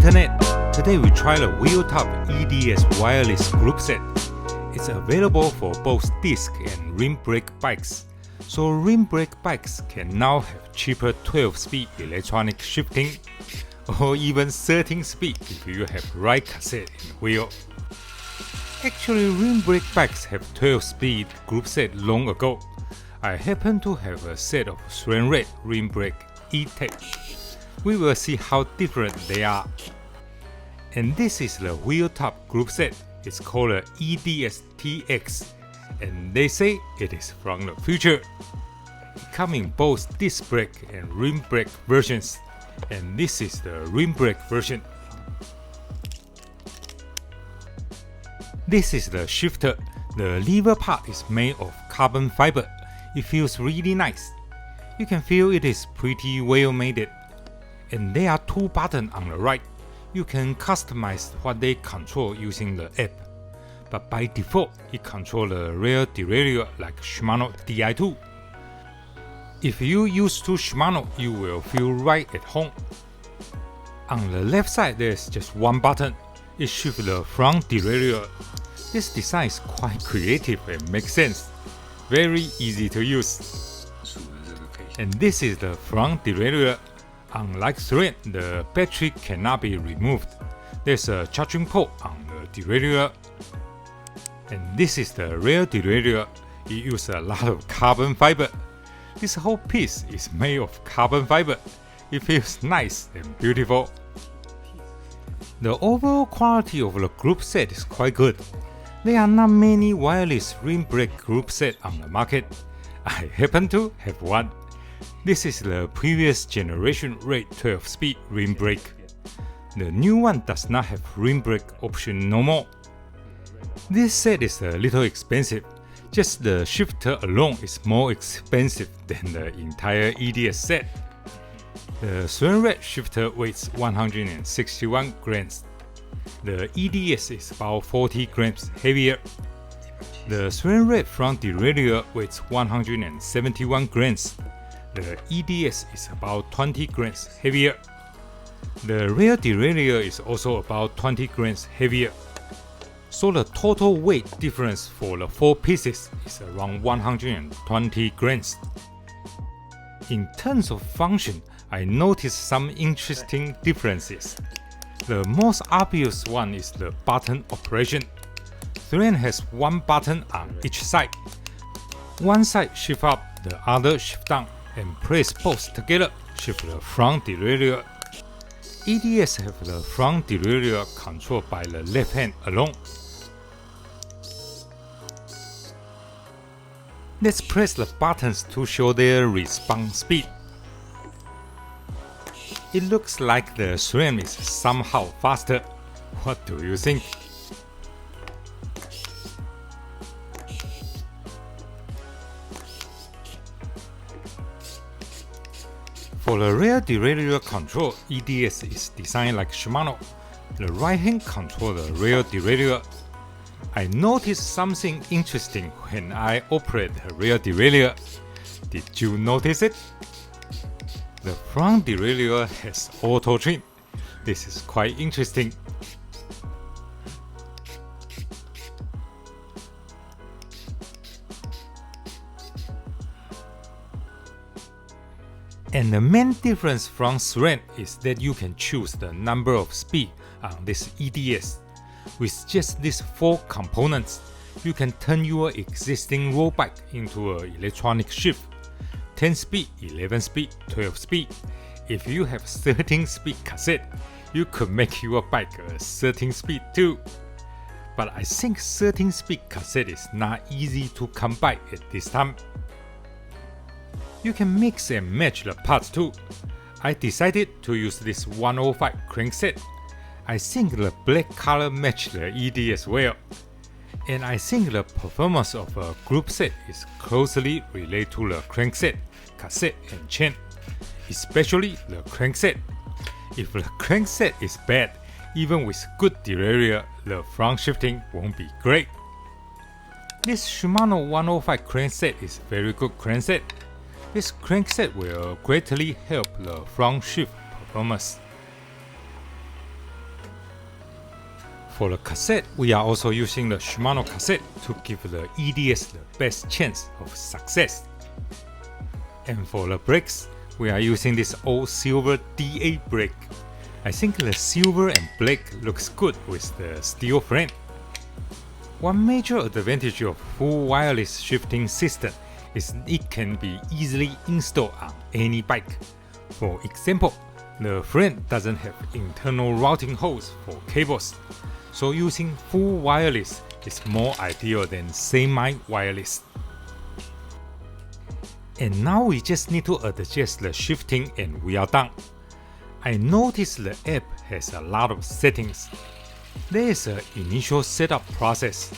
internet. Today we try the WHEELTOP EDS wireless group set. It's available for both disc and rim brake bikes. So rim brake bikes can now have cheaper 12-speed electronic shifting, or even 13-speed if you have right cassette in the wheel. Actually, rim brake bikes have 12-speed group set long ago. I happen to have a set of SRAM red rim brake ETX. We will see how different they are. And this is the WHEELTOP group set. It's called the EDS TX, and they say it is from the future. It comes in both disc brake and rim brake versions, and this is the rim brake version. This is the shifter. The lever part is made of carbon fiber. It feels really nice. You can feel it is pretty well made. And there are two buttons on the right. You can customize what they control using the app. But by default, it controls the rear derailleur like Shimano Di2. If you used to Shimano, you will feel right at home. On the left side, there is just one button. It shifts the front derailleur. This design is quite creative and makes sense. Very easy to use. And this is the front derailleur. Unlike SRAM, the battery cannot be removed. There's a charging port on the derailleur. And this is the rear derailleur. It uses a lot of carbon fiber. This whole piece is made of carbon fiber. It feels nice and beautiful. The overall quality of the group set is quite good. There are not many wireless rim brake group set on the market. I happen to have one. This is the previous generation rate 12-speed rim brake. The new one does not have rim brake option no more. This set is a little expensive. Just the shifter alone is more expensive than the entire EDS set. The SRAM red shifter weighs 161 grams. The EDS is about 40 grams heavier. The SRAM red front derailleur weighs 171 grams. The EDS is about 20 grams heavier. The rear derailleur is also about 20 grams heavier. So the total weight difference for the four pieces is around 120 grams. In terms of function, I noticed some interesting differences. The most obvious one is the button operation. SRAM has one button on each side. One side shift up, the other shift down, and press both together, shift the front derailleur. EDS have the front derailleur controlled by the left hand alone. Let's press the buttons to show their response speed. It looks like the SRAM is somehow faster. What do you think? For the rear derailleur control, EDS is designed like Shimano. The right hand controls the rear derailleur. I noticed something interesting when I operate the rear derailleur. Did you notice it? The front derailleur has auto trim. This is quite interesting. And the main difference from SRAM is that you can choose the number of speed on this EDS. With just these four components, you can turn your existing road bike into an electronic shift. 10 speed, 11 speed, 12 speed. If you have 13 speed cassette, you could make your bike a 13 speed too. But I think 13 speed cassette is not easy to come by at this time. You can mix and match the parts too. I decided to use this 105 crankset. I think the black color matches the EDS well. And I think the performance of a group set is closely related to the crankset, cassette and chain, especially the crankset. If the crankset is bad, even with good derailleur, the front shifting won't be great. This Shimano 105 crankset is very good crankset. This crankset will greatly help the front shift performance. For the cassette, we are also using the Shimano cassette to give the EDS the best chance of success. And for the brakes, we are using this old silver DA brake. I think the silver and black looks good with the steel frame. One major advantage of full wireless shifting system is it can be easily installed on any bike. For example, the frame doesn't have internal routing holes for cables, so using full wireless is more ideal than semi-wireless. And now we just need to adjust the shifting and we are done. I noticed the app has a lot of settings. There is an initial setup process.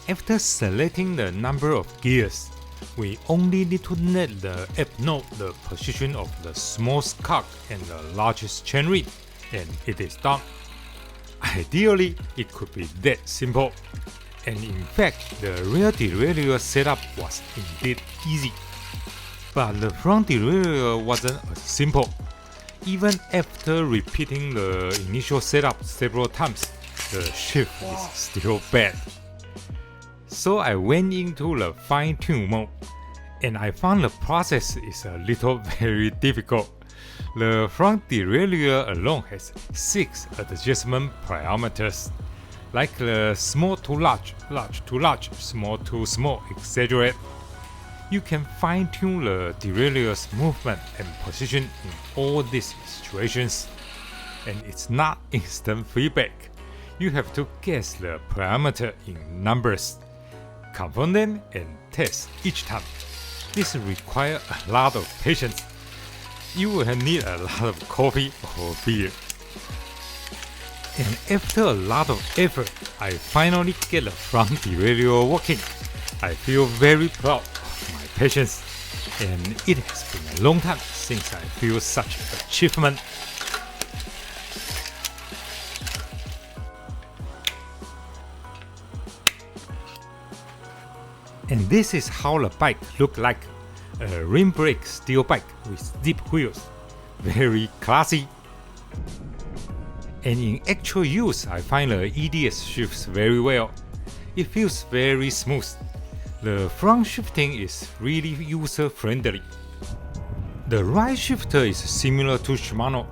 After selecting the number of gears, we only need to let the app know the position of the smallest cog and the largest chainring, and it is done. Ideally, it could be that simple. And in fact, the rear derailleur setup was indeed easy. But the front derailleur wasn't as simple. Even after repeating the initial setup several times, the shift is still bad. So I went into the fine-tune mode, and I found the process is a little very difficult. The front derailleur alone has 6 adjustment parameters, like the small to large, large to large, small to small, etc. You can fine-tune the derailleur's movement and position in all these situations, and it's not instant feedback. You have to guess the parameter in numbers, confirm them, and test each time. This requires a lot of patience. You will need a lot of coffee or beer. And after a lot of effort, I finally get the front derailleur working. I feel very proud of my patience, and it has been a long time since I feel such achievement. And this is how the bike looked like. A rim brake steel bike with deep wheels. Very classy. And in actual use, I find the EDS shifts very well. It feels very smooth. The front shifting is really user friendly. The right shifter is similar to Shimano,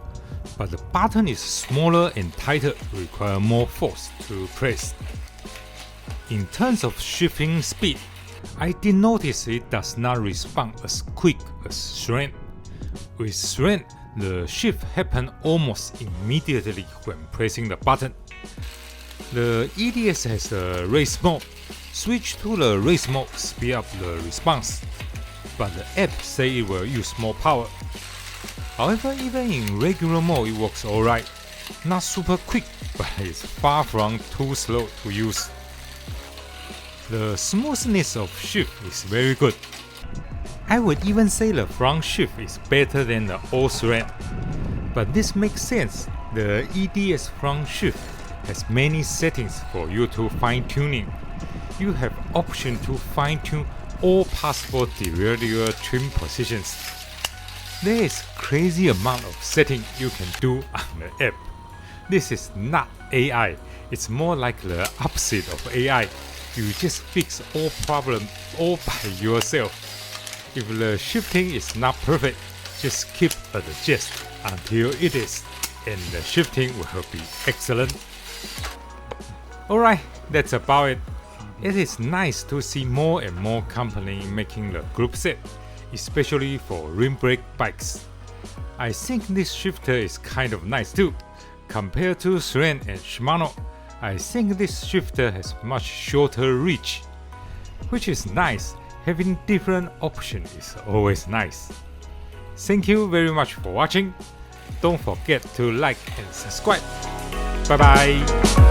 but the button is smaller and tighter, require more force to press. In terms of shifting speed, I did notice it does not respond as quick as SRAM. With SRAM, the shift happens almost immediately when pressing the button. The EDS has a race mode. Switch to the race mode speed up the response, but the app say it will use more power. However, even in regular mode it works alright. Not super quick, but it's far from too slow to use. The smoothness of shift is very good. I would even say the front shift is better than the old SRAM. But this makes sense. The EDS front shift has many settings for you to fine-tuning. You have option to fine-tune all possible derailleur trim positions. There is crazy amount of settings you can do on the app. This is not AI, it's more like the opposite of AI. You just fix all problems all by yourself. If the shifting is not perfect, just keep adjust until it is, and the shifting will be excellent. Alright, that's about it. It is nice to see more and more companies making the Groupset, especially for rim brake bikes. I think this shifter is kind of nice too. Compared to SRAM and Shimano, I think this shifter has much shorter reach, which is nice. Having different options is always nice. Thank you very much for watching. Don't forget to like and subscribe. Bye bye.